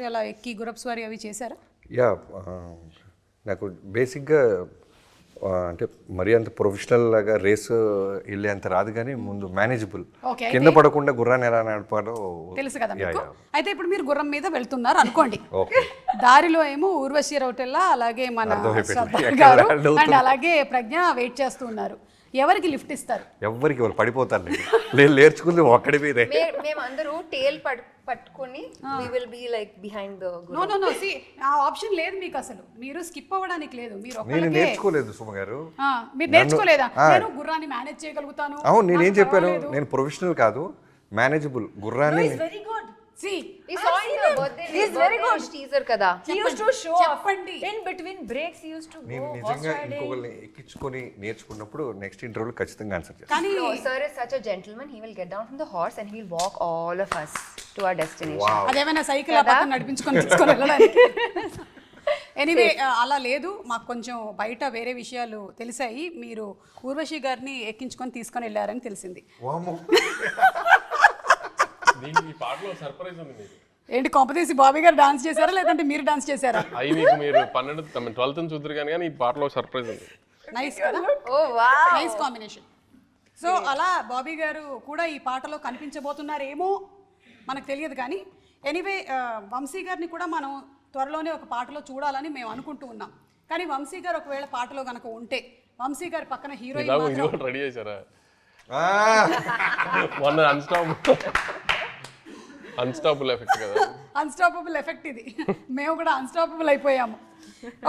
అలా ఎక్కి గుర్రపు స్వారీ అవి చేశారా? యా నాకు బేసిక్గా అంటే మరీ అంత ప్రొఫెషనల్ లాగా రేస్ వెళ్ళే అంత రాదు, కానీ ముందు మేనేజబుల్, కింద పడకుండా గుర్రాన్ని ఎలా నడపాలో తెలుసు కదా మీకు. అయితే ఇప్పుడు మీరు గుర్రం మీద వెళ్తున్నారు అనుకోండి, దారిలో ఏమో ఊర్వశి రౌటెల్లా, అలాగే మన గారు అండ్ అలాగే ప్రజ్ఞ వెయిట్ చేస్తూ ఉన్నారు. ఎవరికి లిఫ్ట్ ఇస్తారు? ఎవరికి వాళ్ళు పడిపోతారు, లేర్చుకుంది ఒక్కడి మీదే. మేము అందరూ టేల్ పట్టుకొని we will be like behind the guru. No see ఆ ఆప్షన్ లేదు మీకు, అసలు మీరు స్కిప్ అవ్వడానికి లేదు. మీరు నేను నేర్చుకోలేదు సుమ గారు. మీరు నేర్చుకోలేదా? నేను గుర్రాన్ని మేనేజ్ చేయగలుగుతాను. అవును, నేనేం చెప్పాను, నేను ప్రొఫెషనల్ కాదు, మేనేజబుల్ గుర్రాన్ని. Very good. See, We saw in the birthday. He's very good teaser kada. He used to show off. In between breaks he used to go. నేను నిజంగా ఇంకొకరిని ఎక్కించుకొని నేర్చుకున్నప్పుడు నెక్స్ట్ ఇంటర్వ్యూలో ఖచ్చితంగా ఆన్సర్ చేస్తాను. కానీ No, sir is such a gentleman. He will get down from the horse and he will walk all of us to our destination. అదేమైనా సైకిల్ ఆ పక్కన నడిపించుకొని తీసుకొని వెళ్ళడానికి. ఎనీవే అలా లేదు, మాకు కొంచెం బయట వేరే విషయాలు తెలిసాయి. మీరు ఊర్వశి గారిని ఎక్కించుకొని తీసుకొని వెళ్ళారని తెలిసింది. ఈ పాటలో సర్ప్రైజ్ ఉంది మీకు. ఏంటి, కొంపతీసి బాబీ గారు డాన్స్ చేశారా లేదంటే మీరు డాన్స్ చేశారా? అవి మీకు మీరు 12th చూద్దరు కానీ ఈ పాటలో సర్ప్రైజ్ ఉంది. నైస్ కదా. Oh wow. Nice combination. So అలా బాబీ గారు కూడా ఈ పాటలో కనిపించబోతున్నారేమో మనకు తెలియదు, కానీ ఎనీవే వంశీ గారిని కూడా మనం త్వరలోనే ఒక పాటలో చూడాలని మేము అనుకుంటూ ఉన్నాం. కానీ వంశీ గారు ఒకవేళ పాటలో కనుక ఉంటే, వంశీ గారి పక్కన హీరోయిన్ రెడీ చేశారా? మొన్న అన్స్టాపబుల్ ఎఫెక్ట్ కదా. అన్స్టాపబుల్ ఎఫెక్ట్ ఇది. మేము కూడా అన్స్టాపబుల్ అయిపోయాము.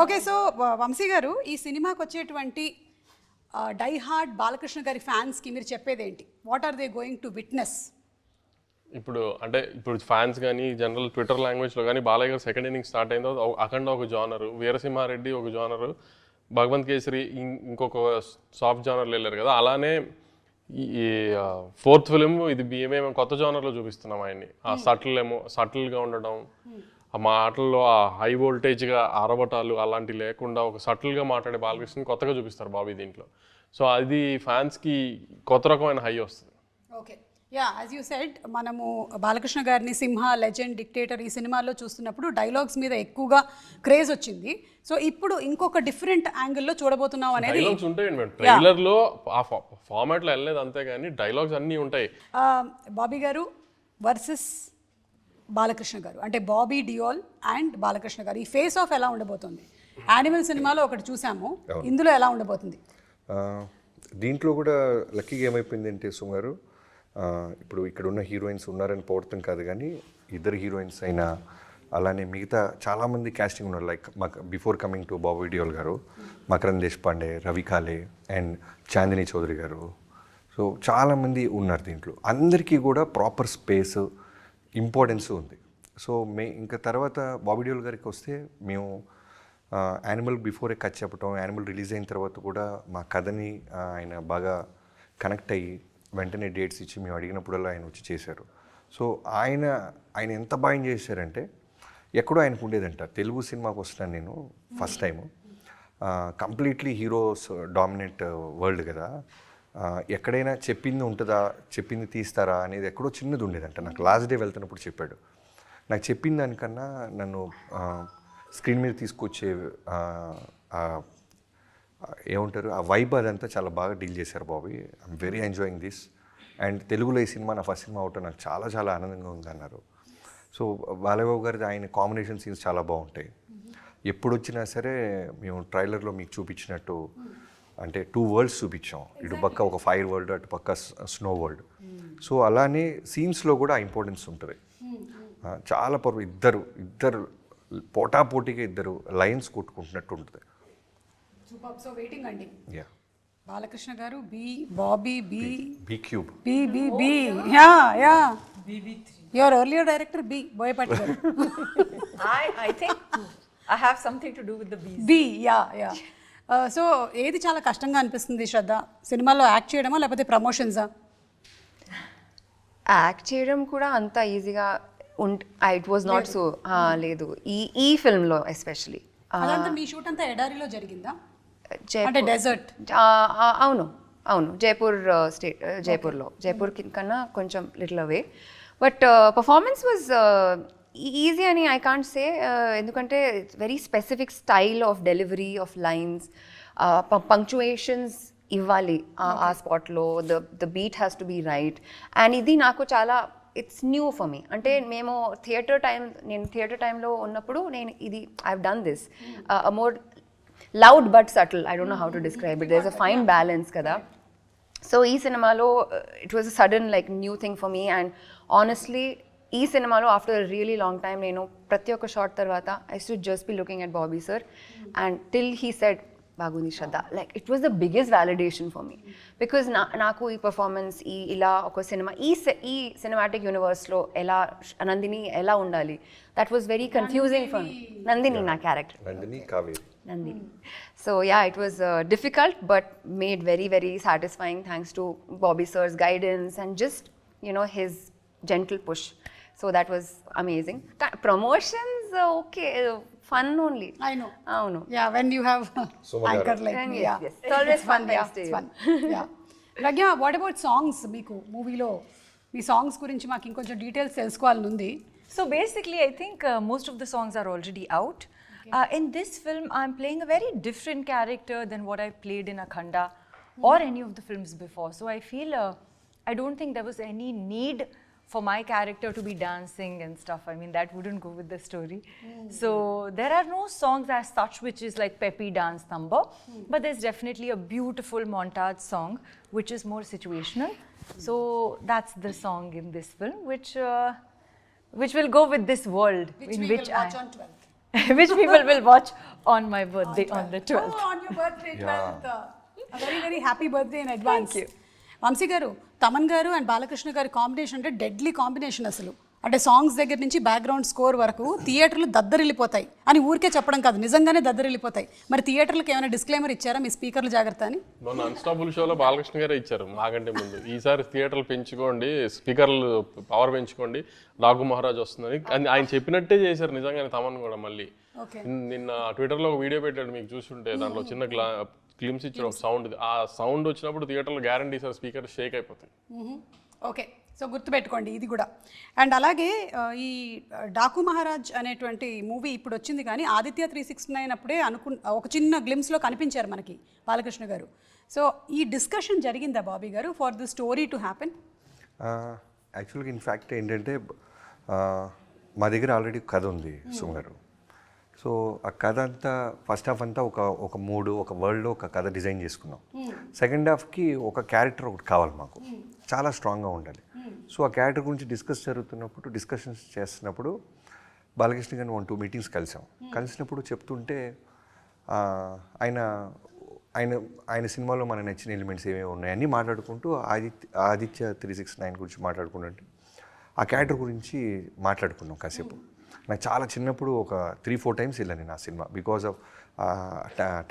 ఓకే, సో వంశీ గారు, ఈ సినిమాకి వచ్చేటువంటి డై హార్డ్ బాలకృష్ణ గారి ఫ్యాన్స్కి మీరు చెప్పేది ఏంటి? What are they going to witness? ఇప్పుడు ఫ్యాన్స్ కానీ జనరల్ ట్విట్టర్ లాంగ్వేజ్లో కానీ బాలయ్య గారు సెకండ్ ఇన్నింగ్ స్టార్ట్ అయిందో అఖండ ఒక జానరు, వీరసింహారెడ్డి ఒక జానరు, భగవంత్ కేసరి ఇంకొక సాఫ్ట్ జానర్లు వెళ్ళారు కదా. అలానే ఈ ఫోర్త్ ఫిలిం ఇది మేమేమో కొత్త జానర్లో చూపిస్తున్నాం ఆయన్ని. ఆ సటిల్గా ఉండడం, ఆ మాటల్లో ఆ హై వోల్టేజ్గా అరవటాలు అలాంటివి లేకుండా ఒక సటిల్గా మాట్లాడే బాలకృష్ణని కొత్తగా చూపిస్తారు బాబీ దీంట్లో. సో అది ఫ్యాన్స్కి కొత్త రకమైన హై వస్తుంది. Okay, yeah, as you said, మనము బాలకృష్ణ గారిని సింహ, లెజెండ్, డిక్టేటర్ ఈ సినిమాల్లో చూస్తున్నప్పుడు డైలాగ్స్ మీద ఎక్కువగా క్రేజ్ వచ్చింది. సో ఇప్పుడు ఇంకొక డిఫరెంట్ యాంగిల్లో చూడబోతున్నాం అనేది. డైలాగ్స్ ఉంటాయండి మేడం, ట్రైలర్లో ఆ ఫార్మాట్లో వెళ్ళలేదు అంతే, కానీ డైలాగ్స్ అన్నీ ఉంటాయి. బాబీ గారు వర్సెస్ బాలకృష్ణ గారు, అంటే బాబీ డియోల్ అండ్ బాలకృష్ణ గారు, ఈ ఫేస్ ఆఫ్ ఎలా ఉండబోతుంది? యానిమల్ సినిమాలో ఒకటి చూసాము, ఇందులో ఎలా ఉండబోతుంది? దీంట్లో కూడా లక్కీగా ఏమైపోయింది అంటే సుమ గారు, ఇప్పుడు ఇక్కడ ఉన్న హీరోయిన్స్ ఉన్నారని పోవటం కాదు, కానీ ఇద్దరు హీరోయిన్స్ అయినా అలానే మిగతా చాలామంది క్యాస్టింగ్ ఉన్నారు. Like before coming to Bobby Deol గారు, మకరంద్ దేశపాండే, రవి కాలే అండ్ చాందిని చౌదరి గారు, సో చాలామంది ఉన్నారు దీంట్లో. అందరికీ కూడా ప్రాపర్ స్పేస్, ఇంపార్టెన్స్ ఉంది. సో ఇంకా తర్వాత బాబీ డియోల్ గారికి వస్తే, మేము యానిమల్ బిఫోరే కథ చెప్పటం, యానిమల్ రిలీజ్ అయిన తర్వాత కూడా మా కథని ఆయన బాగా కనెక్ట్ అయ్యి వెంటనే డేట్స్ ఇచ్చి మేము అడిగినప్పుడల్లా ఆయన వచ్చి చేశారు. సో ఆయన ఎంత బాగా చేశారంటే, ఎక్కడో ఆయనకు ఉండేదంట. తెలుగు సినిమాకి వస్తున్నాను నేను first time, completely heroes dominate world కదా, ఎక్కడైనా చెప్పింది ఉంటుందా, చెప్పింది తీస్తారా అనేది ఎక్కడో చిన్నది ఉండేదంట. నాకు లాస్ట్ డే వెళ్తున్నప్పుడు చెప్పాడు. నాకు చెప్పిన దానికన్నా నన్ను స్క్రీన్ మీద తీసుకొచ్చే ఏమంటారు ఆ వైబ్ అదంతా చాలా బాగా డీల్ చేశారు Bobby. I'm very enjoying this. And తెలుగులో ఈ సినిమా నా ఫస్ట్ సినిమా అవటం నాకు చాలా చాలా ఆనందంగా ఉంది అన్నారు. సో బాలయ్యబాబు గారి ఆయన కాంబినేషన్ సీన్స్ చాలా బాగుంటాయి. ఎప్పుడు వచ్చినా సరే మేము ట్రైలర్లో మీకు చూపించినట్టు అంటే 2 వరల్డ్స్ చూపించాం. ఇటు పక్క ఒక ఫైర్ వరల్డ్, అటు పక్క స్నో వరల్డ్. సో అలానే సీన్స్లో కూడా ఇంపార్టెన్స్ ఉంటుంది. చాలా ఇద్దరు పోటాపోటీగా ఇద్దరు లైన్స్ కొట్టుకుంటున్నట్టు ఉంటుంది. సూపర్. సో వెయిటింగ్ అండి. Yeah, Balakrishna garu B, Bobby B cube, B yeah BB3. Your earlier director B Boyapati garu. I think I have something to do with the bees. B yeah. So ఏది చాలా కష్టంగా అనిపిస్తుంది శ్రద్ధ, సినిమాలో యాక్ట్ చేయడమా లేకపోతే ప్రమోషన్సా? యాక్ట్ చేయడం కూడా అంత ఈజీగా ఇట్ వాజ్ నాట్ సో లేదు ఈ ఫిల్మ్లో ఎస్పెషలీ. అదంతా మీ షూట్ అంతా ఎడారిలో జరిగిందా? అంటే డెజర్ట్? అవును జైపూర్లో, జైపూర్ కన్నా కొంచెం little away. But performance was easy అని ఐ కాంట్ సే, ఎందుకంటే it's very specific style of delivery of lines, punctuations ఇవ్వాలి ఆ స్పాట్లో, the beat has to be right. And ఇది నాకు చాలా ఇట్స్ న్యూ ఫర్ మీ. అంటే నేను థియేటర్ టైంలో ఉన్నప్పుడు నేను ఇది I have done this more loud but subtle, I don't know how to describe it, there is a fine balance కదా. సో ఈ సినిమాలో it was a sudden like new thing for me. And honestly ఈ సినిమాలో after really long time నేను ప్రతి ఒక్క shot తర్వాత I to just be looking at Bobby sir and till he said బాగుంది Shraddha, like it was the biggest validation for me. Because నాకు ఈ performance ఇలా ఒక సినిమా ఈ సినిమాటిక్ యూనివర్స్లో ఎలా నందిని ఎలా ఉండాలి, that was very confusing for me. Nandini నా character Nandini Kaveri. Nandini. So yeah, it was difficult but made very, very satisfying thanks to Bobby sir's guidance and just, you know, his gentle push. So that was amazing. Promotions, okay, fun only. I know. Oh no. Yeah, when you have Sumagaru. anchor like And me, yes, yeah. yes. It's always fun, Yeah, thanks to it's you. fun. Yeah. Pragya, what about songs మీకు మూవీలో? మీ songs గురించి మాకు ఇంకొంచెం details తెలుసుకోవాలని ఉంది. So basically, I think most of the songs are already out. In this film, I'm playing a very different character than what I played in Akhanda or any of the films before. So I feel I don't think there was any need for my character to be dancing and stuff. I mean, that wouldn't go with the story. So there are no songs as such which is like peppy dance number, but there's definitely a beautiful montage song which is more situational. So that's the song in this film which will go with this world Which in we which will watch on 12th. which people will watch on my birthday on the 12th. Oh, on your birthday 12th. A very, very happy birthday in advance. Thank you. Vamsi గారు, తమన్ గారు and Balakrishna గారి combination అంటే deadly combination అసలు. అంటే songs దగ్గర నుంచి background score వరకు థియేటర్లు దద్దరిల్లిపోతాయి అని ఊరికే చెప్పడం కాదు, నిజంగానే దద్దరిల్లిపోతాయి. మరి థియేటర్లకు ఏమైనా డిస్క్లైమర్ ఇచ్చారా మీ స్పీకర్లు జాగ్రత్త అని? మొన్న అన్స్టాపుల్ షోలో బాలకృష్ణ గారే ఇచ్చారు మాకంటే ముందు. ఈసారి థియేటర్లు పెంచుకోండి, స్పీకర్లు పవర్ పెంచుకోండి, డాగు మహారాజ్ వస్తుందని ఆయన చెప్పినట్టే చేశారు నిజంగానే. తమన్ కూడా మళ్ళీ నిన్న ట్విట్టర్లో ఒక వీడియో పెట్టాడు, మీకు చూస్తుంటే దాంట్లో చిన్న క్లిమ్స్ ఇచ్చాడు ఒక సౌండ్. ఆ సౌండ్ వచ్చినప్పుడు థియేటర్లో గ్యారంటీ సార్ స్పీకర్ షేక్ అయిపోతాయి. ఓకే, సో గుర్తుపెట్టుకోండి ఇది కూడా. అండ్ అలాగే ఈ డాకు మహారాజ్ అనేటువంటి మూవీ ఇప్పుడు వచ్చింది, కానీ ఆదిత్య 369 అప్పుడే ఒక చిన్న గ్లిమ్స్లో కనిపించారు మనకి బాలకృష్ణ గారు. సో ఈ డిస్కషన్ జరిగిందా బాబీ గారు for the story to happen? యాక్చువల్గా ఇన్ఫ్యాక్ట్ ఏంటంటే మా దగ్గర ఆల్రెడీ కథ ఉంది సుమ గారు. సో ఆ కథ అంతా ఫస్ట్ హాఫ్ అంతా ఒక వరల్డ్లో ఒక కథ డిజైన్ చేసుకున్నాం. సెకండ్ హాఫ్కి ఒక క్యారెక్టర్ ఒకటి కావాలి మాకు, చాలా స్ట్రాంగ్గా ఉండాలి. సో ఆ క్యారెక్టర్ గురించి డిస్కషన్స్ చేస్తున్నప్పుడు బాలకృష్ణ గారిని 1-2 మీటింగ్స్ కలిసినప్పుడు చెప్తుంటే ఆయన సినిమాలో మనకు నచ్చిన ఎలిమెంట్స్ ఏమేమి ఉన్నాయని మాట్లాడుకుంటూ ఆదిత్య 369 గురించి మాట్లాడుకుంటుంటే ఆ క్యారెక్టర్ గురించి మాట్లాడుకున్నాం కాసేపు. నాకు చాలా చిన్నప్పుడు ఒక 3-4 టైమ్స్ వెళ్ళాను నేను ఆ సినిమా, బికాజ్ ఆఫ్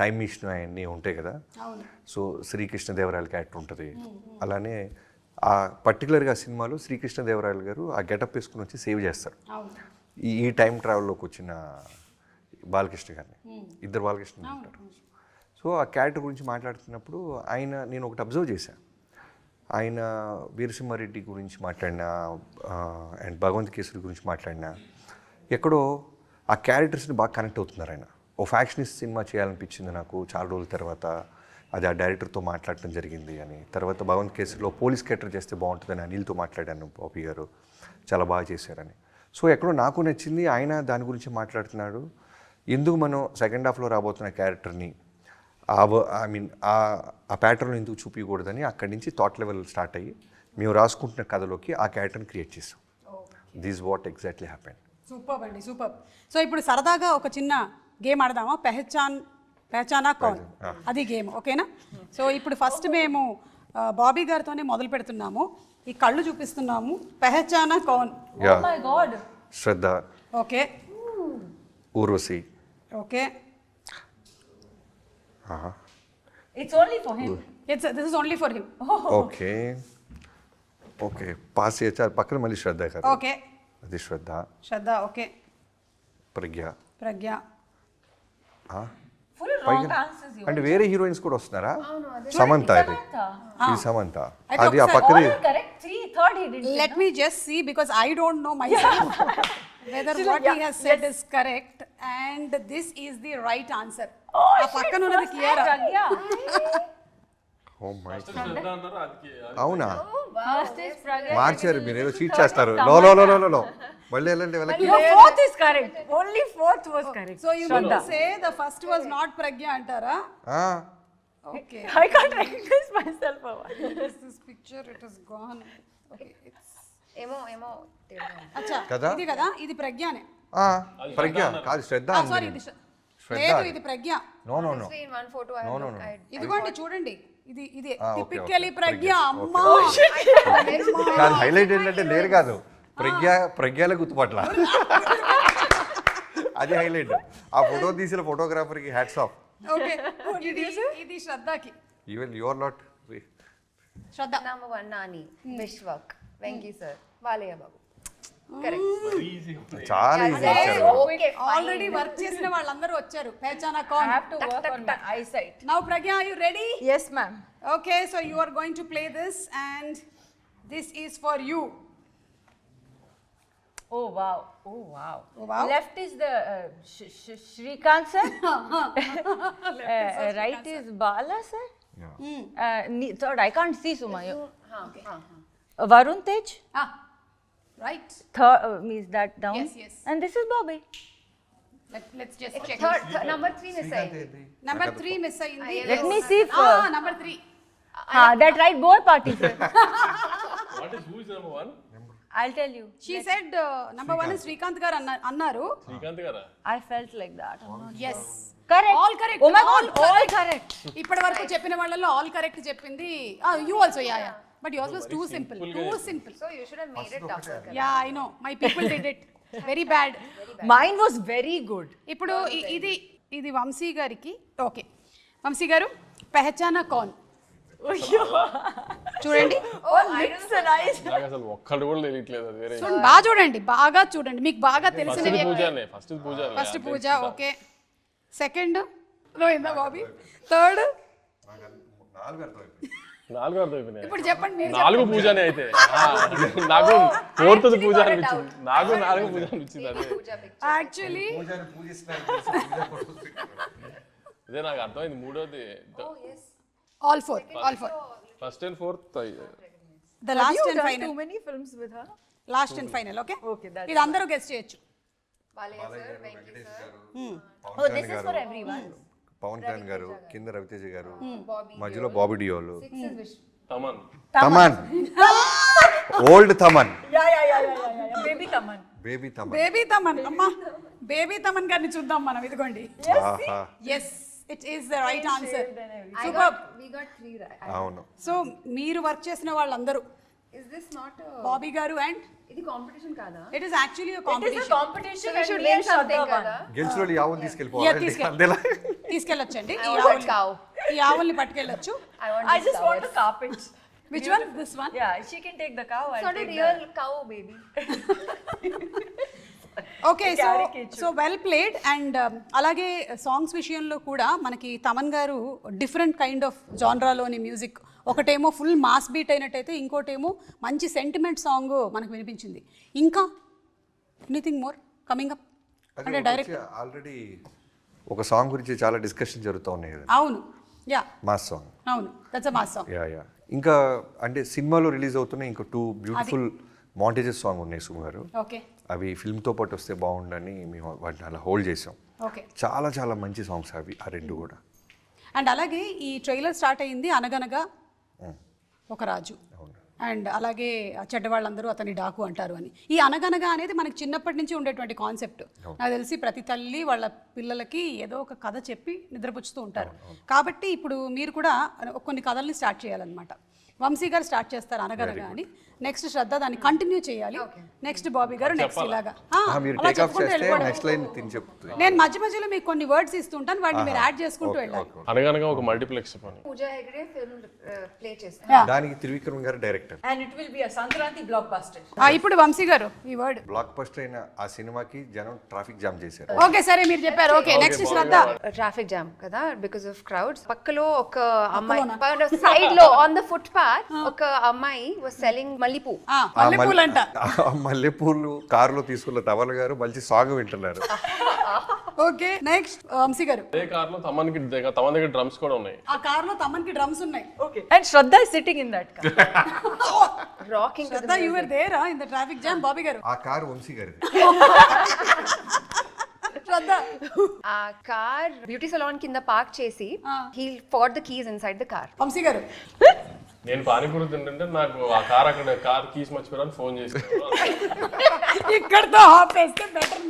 టైమ్ మిషన్ అవన్నీ ఉంటాయి కదా. సో శ్రీకృష్ణదేవరాయల క్యారెక్టర్ ఉంటుంది. అలానే ఆ పర్టికులర్గా సినిమాలో శ్రీకృష్ణదేవరాయలు గారు ఆ గెటప్ వేసుకుని వచ్చి సేవ్ చేస్తారు ఈ టైం ట్రావెల్లోకి వచ్చిన బాలకృష్ణ గారిని. ఇద్దరు బాలకృష్ణ ఉంటారు. సో ఆ క్యారెక్టర్ గురించి మాట్లాడుతున్నప్పుడు నేను ఒకటి అబ్జర్వ్ చేశాను. ఆయన వీరసింహారెడ్డి గురించి మాట్లాడినా అండ్ భగవంత్ కేసరి గురించి మాట్లాడినా ఎక్కడో ఆ క్యారెక్టర్స్ని బాగా కనెక్ట్ అవుతున్నారు ఆయన. ఓ ఫ్యాక్షనిస్ట్ సినిమా చేయాలనిపించింది నాకు చాలా రోజుల తర్వాత. అది ఆ డైరెక్టర్తో మాట్లాడటం జరిగింది అని. తర్వాత భగవంత్ కేసరిలో పోలీస్ క్యారెక్టర్ చేస్తే బాగుంటుందని అనిల్తో మాట్లాడాను, బాబీ గారు చాలా బాగా చేశారని. సో ఎక్కడో నాకు నచ్చింది, ఆయన దాని గురించి మాట్లాడుతున్నాడు. ఎందుకు మనం సెకండ్ హాఫ్లో రాబోతున్న క్యారెక్టర్ని ఆ ప్యాటర్న్ ఎందుకు చూపించకూడదని అక్కడి నుంచి థాట్ లెవెల్ స్టార్ట్ అయ్యి మేము రాసుకుంటున్న కథలోకి ఆ క్యారెక్టర్ని క్రియేట్ చేసాం. This what exactly happened. Super అండి, సూపర్. సో ఇప్పుడు సరదాగా ఒక చిన్న గేమ్ ఆడదామా? పెహచానా కౌన్, అది గేమ్, ఓకేనా? సో ఇప్పుడు ఫస్ట్ మేము బాబీ గారితోనే మొదలు పెడుతున్నాము. ఈ కళ్ళు చూపిస్తున్నాము. పెహచానా కౌన్. Oh my God. Shraddha. Okay. Urvashi. Okay. It's only for him. This is only for him. Okay okay pass చేయొచ్చా? పక్కన మళ్ళీ శ్రద్ధ గారు. ఓకే. అది శ్రద్ధ. Okay. Pragna. Full wrong answers you. అంటే వేరే హీరోయిన్స్ కూడా వస్తున్నారా? సమంత. ఇది సమంత. అయితే అది ఆ ఒకసారి పక్కది. All correct. Third he didn't. Let me just see because I don't know myself. whether what he has said is correct and this is the right answer. ఆ పక్కన ఉన్నది కియారా. Pragya. ఓ మై శ్రద్ధ అన్నారు అది అవునా First is Pragya. మార్చారు మీరు ఏదో cheat చేస్తారు లో లో లో లో లో మళ్ళీ వెళ్ళండి వెళ్ళకి Your fourth is correct. Only fourth was correct. So you mean to say the first was not Pragya అంటారా? Okay. I can't recognize myself. This picture it is gone. Okay. It's ఏమో తేడా. అచ్చా కదా? ఇది కదా ఇది ప్రజ్ఞనే. ప్రజ్ఞ కాదు శ్రద్ధ సారీ అంది ఇది శ్రద్ధ లేదు ఇది Pragya. No no no In one photo I No, no, look, no. I- ఇదిగోండి చూడండి ఇది ఇది okay, టిపికలీ okay. ప్రజ్ఞ ప్రజ్ఞ. అమ్మా. కానీ హైలైట్ ఏంటంటే లేరు కాదు ప్రజ్ఞల గుర్తుపట్ల అది హైలైట్ ఆ ఫోటో తీసిన ఫోటోగ్రాఫర్కి హ్యాట్స్ ఆఫ్ ఓకే ఇది శ్రద్ధకి. Even your not Shraddha Number 1 Nani, Vishwak, Venki sir, Valaya Babu. Correct. చాలా ఈజీ ఇచ్చారు Okay, ఆల్రెడీ వర్క్ చేసిన వాళ్ళందరూ వచ్చారు. పెహచానా I కౌన్. have to work on my eyesight. Now Pragya, are you ready? Yes, ma'am. Okay, so you are going to play this and this is for you. Oh wow. Oh wow. Oh, wow. Left is the Shrikant sir. Right is Bala sir. Third I can't see Suma. Varun Tej. Ah, right. Third means that down. Yes, yes. And this is Bobby. Let's just check. Number 3 miss అయింది. Number 3 miss అయింది. Let me see if Number 3. that right both parties sir. What is who is number 1 I'll tell you. She said number 1 is Srikanth గారు అన్నారు. శ్రీకాంత్ గారా I felt like that. Yes. Correct. All correct. Oh my god, all correct. ఇప్పటి వరకు చెప్పిన వాళ్ళలో all correct చెప్పింది. You also yeah. But yours was too simple. Too simple. So you should have made it tougher. Yeah, I know. My people did it. Very bad. Mine was very good. ఇప్పుడు ఇది వంశీ గారికి. Okay Vamsi గారు పెహచానా కౌన్ చూడండి. Lips and eyes. నాకు అసలు ఒక్కడు కూడా తెలియట్లేదు అది వేరే చూడండి బాగా చూడండి బాగా చూడండి మీకు బాగా తెలిసిన ఫస్ట్ వ్యక్తి. పూజనే ఫస్ట్ పూజ ఫస్ట్ పూజ ఓకే. సెకండ్ పోయిందా బాబీ? థర్డ్ నాలుగు అర్థం అయిపోయినాయి ఇప్పుడు చెప్పండి మీరు. నాలుగు పూజనే అయితే నాకు ఫోర్త్ పూజ అనిపించింది నాకు నాలుగు పూజ అనిపించింది అదే యాక్చువల్లీ అదే నాకు అర్థమైంది మూడోది all four first and fourth the last You and done final. too many films with her. Last and final okay. Okay, that's ఇది అందరూ గెస్ చేయొచ్చు. Valaya sir, Venki sir, Oh, this is for everyone. Pawan Kalyan గారు కింద రవితేజ గారు మధ్యలో Bobby Deol 6 is Vishnu. Thaman Thaman old Thaman Yeah. Baby Taman. Baby Thaman baby Thaman అమ్మా baby Thaman గారిని చూద్దాం మనం. ఇదిగోండి. ఆహా yes it is the right answer. We got 3 right. అవును సో మీరు వర్క్ చేసిన వాళ్ళందరూ Is this not a... Bobby గారు అండ్ ఇది competition కాదా? It is actually It is a competition. competition. We and should me win and Shraddha something won. కదా? గెలిచిన యావన్ Yeah, తీసుకెళ్ళిపోవాలి తీసుకెళ్ళి. అంతేలా తీసుకెళ్ళొచ్చండి. I want a cow. ఈ ఆవుల్ని పట్టుకెళ్ళొచ్చు. I want I just want the carpet. Which one? This one. Yeah, she can take the cow. I'll It's not a take real cow, baby. Okay so well played. And అలాగే songs విషయంలో కూడా మనకి తమన్ గారు different kind of జాన్రాలోని music, ఒకటేమో full mass beat అయినట్టయితే ఇంకోటేమో మంచి sentiment song మనకు వినిపించింది. ఇంకా ఎనీథింగ్ మోర్ కమింగ్ అప్ అంటే డైరెక్ట్. ఆల్రెడీ ఒక సాంగ్ గురించి చాలా డిస్కషన్ జరుగుతూ ఉన్నాయి కదా అవును యా మాస్ సాంగ్. అవును that's a mass song. Yeah ఇంకా అంటే సినిమాలో రిలీజ్ అవుతున్నాయి ఇంకో 2 బ్యూటిఫుల్ మాంటేజెస్ సాంగ్ ఉన్నాయి సుమ గారు. ఓకే అవి ఫిల్మ్తో పాటు వస్తే బాగుండని మేము వాటిని అలా హోల్డ్ చేసాం. ఓకే చాలా చాలా మంచి సాంగ్స్ అవి ఆ రెండు కూడా. అండ్ అలాగే ఈ ట్రైలర్ స్టార్ట్ అయింది అనగనగా ఒక రాజు అండ్ అలాగే చెడ్డవాళ్ళందరూ అతని డాకు అంటారు అని. ఈ అనగనగా అనేది మనకి చిన్నప్పటి నుంచి ఉండేటువంటి కాన్సెప్ట్. నాకు తెలిసి ప్రతి తల్లి వాళ్ళ పిల్లలకి ఏదో ఒక కథ చెప్పి నిద్రపుచ్చుతూ ఉంటారు. కాబట్టి ఇప్పుడు మీరు కూడా కొన్ని కథల్ని స్టార్ట్ చేయాలన్నమాట. వంశీ గారు స్టార్ట్ చేస్తారు అనగనగా అని, నెక్స్ట్ శ్రద్ధ దాన్ని కంటిన్యూ చేయాలి, నెక్స్ట్ బాబీ గారు నెక్స్ట్ ఇలాగా మీరు అలా టేక్ ఆఫ్ చెప్పుకుంటూ చేస్తే వెళ్ళిపోవడం. నెక్స్ట్ లైన్ తిని చెప్తుంది. నేను మధ్య మధ్యలో మీకు కొన్ని వర్డ్స్ ఇస్తుంటాను, వాటిని మీరు యాడ్ చేసుకుంటూ వెళ్ళాలి. అనగనగా ఒక మల్టీప్లెక్స్ పని Pooja Hegde film play చేస్తారు. దానికి త్రివిక్రమ్ గారు director. And it will be a Sankranti blockbuster. ఇప్పుడు వంశీ గారు ఈ వర్డ్. బ్లాక్ బస్టర్ అయిన ఆ సినిమాకి జనం ట్రాఫిక్ జామ్ చేశారు. ఓకే సరే మీరు చెప్పారు. ఓకే నెక్స్ట్ శ్రద్ధ. ట్రాఫిక్ జామ్ కదా బికాస్ ఆఫ్ క్రౌడ్స్. పక్కలో ఒక అమ్మాయి సైడ్ లో on the foot path car ఒక అమ్మాయి వాస్ సెల్లింగ్ మల్లిపూ. మల్లెపూలంట. ఆ మల్లెపూలు కారులో తీసుకున్న తవల గారు మంచి సాగు వింటున్నారు. ఓకే నెక్స్ట్ వంశీ గారు. అదే కార్లో తమన్ దగ్గర డ్రమ్స్ కూడా ఉన్నాయి. ఆ కార్ లో తమన్కి డ్రమ్స్ ఉన్నాయి. Okay. And Shraddha is sitting in that car. Rocking to the Shraddha, you were there in the traffic jam. Bobby garu. ఆ కారు వంశీ గారిది. Shraddha. ఆ కార్ బ్యూటీ సలూన్ కింద పార్క్ చేసి he forgot the keys inside the car. Vamsi garu. నేను పానీపూరి తింటుంటే నాకు ఆ car అక్కడ కార్ కీస్ మర్చిపోయాను ఫోన్ చేసి ఇక్కడతో ఆపేస్తే బెటర్.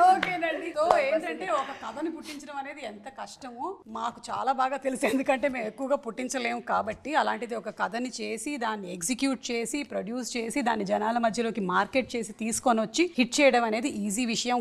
ఓకేనండి. సో ఏంటంటే ఒక కథని పుట్టించడం అనేది ఎంత కష్టమో మాకు చాలా బాగా తెలుసు, ఎందుకంటే మేము ఎక్కువగా పుట్టించలేము కాబట్టి. అలాంటిది ఒక కథని చేసి దాన్ని ఎగ్జిక్యూట్ చేసి ప్రొడ్యూస్ చేసి దాన్ని జనాల మధ్యలోకి మార్కెట్ చేసి తీసుకొని వచ్చి హిట్ చేయడం అనేది ఈజీ విషయం